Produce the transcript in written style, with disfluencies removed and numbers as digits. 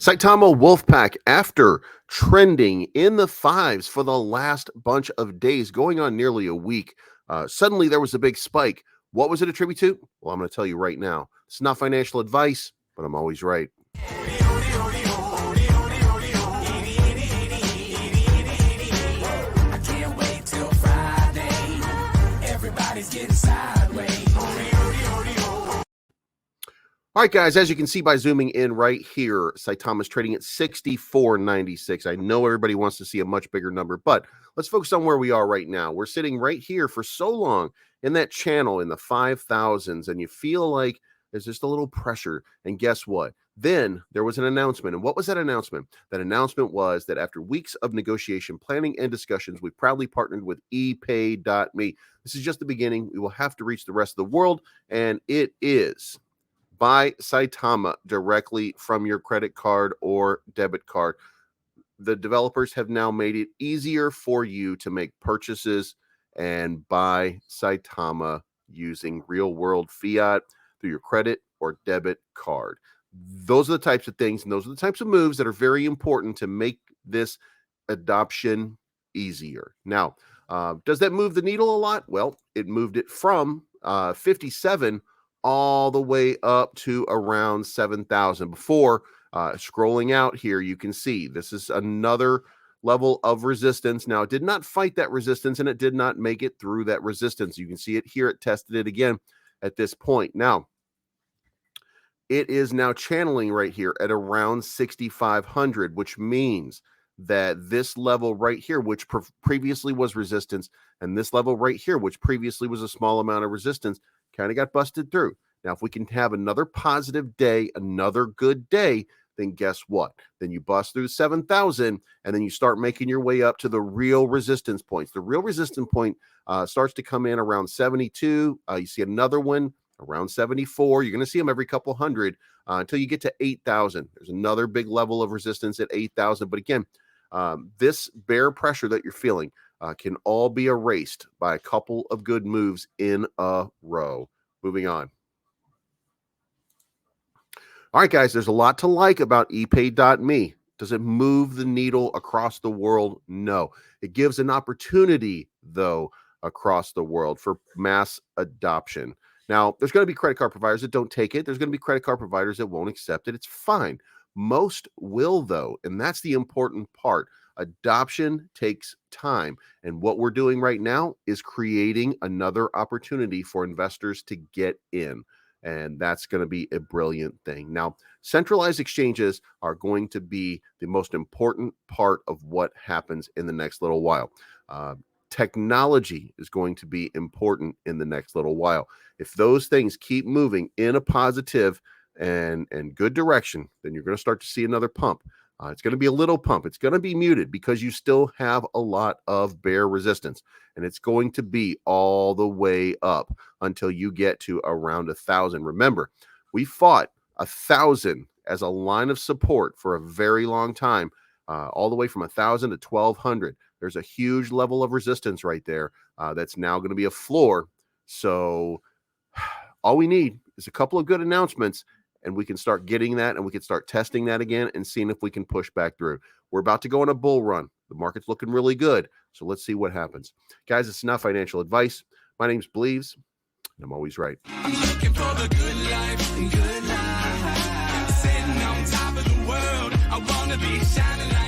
Saitama Wolfpack, after trending in the fives for the last bunch of days, going on nearly a week, suddenly there was a big spike. What was it attributed to? Well, I'm going to tell you right now. It's not financial advice, but I'm always right. I can't wait till Friday. Everybody's getting sideways. All right, guys, as you can see by zooming in right here, Saitama's trading at 64.96. I know everybody wants to see a much bigger number, but let's focus on where we are right now. We're sitting right here for so long in that channel in the 5,000s, and you feel like there's just a little pressure. And guess what? Then there was an announcement. And what was that announcement? That announcement was that after weeks of negotiation, planning, and discussions, we proudly partnered with ePay.me. This is just the beginning. We will have to reach the rest of the world, and it is buy Saitama directly from your credit card or debit card. The developers have now made it easier for you to make purchases and buy Saitama using real world fiat through your credit or debit card. Those are the types of things, and those are the types of moves that are very important to make this adoption easier. Now, does that move the needle a lot? Well, it moved it from 57 all the way up to around 7,000. Before scrolling out here, you can see this is another level of resistance. Now, it did not fight that resistance, and it did not make it through that resistance. You can see it here. It tested it again at this point. Now, it is now channeling right here at around 6,500, which means that this level right here, which previously was resistance, and this level right here, which previously was a small amount of resistance, kind of got busted through. Now, if we can have another positive day, another good day, then guess what? Then you bust through 7,000, and then you start making your way up to the real resistance points. The real resistance point starts to come in around 72. You see another one around 74. You're going to see them every couple hundred until you get to 8,000. There's another big level of resistance at 8,000. But again, this bear pressure that you're feeling can all be erased by a couple of good moves in a row. Moving on. All right, guys, there's a lot to like about ePay.me. Does it move the needle across the world? No. It gives an opportunity, though, across the world for mass adoption. Now, there's going to be credit card providers that don't take it. There's going to be credit card providers that won't accept it. It's fine. Most will, though, and that's the important part. Adoption takes time, and what we're doing right now is creating another opportunity for investors to get in, and that's going to be a brilliant thing. Now, centralized exchanges are going to be the most important part of what happens in the next little while. Technology is going to be important in the next little while. If those things keep moving in a positive and good direction, then you're going to start to see another pump. It's going to be a little pump. It's going to be muted because you still have a lot of bear resistance, and it's going to be all the way up until you get to around 1,000. Remember, we fought 1,000 as a line of support for a very long time, all the way from 1,000 to 1,200. There's a huge level of resistance right there that's now going to be a floor. So all we need is a couple of good announcements, and we can start getting that, and we can start testing that again and seeing if we can push back through. We're about to go on a bull run. The market's looking really good, so let's see what happens. Guys, it's not financial advice. My name's Bleeves, and I'm always right. I'm looking for the good life, good life. Sitting on top of the world, I want to be shining like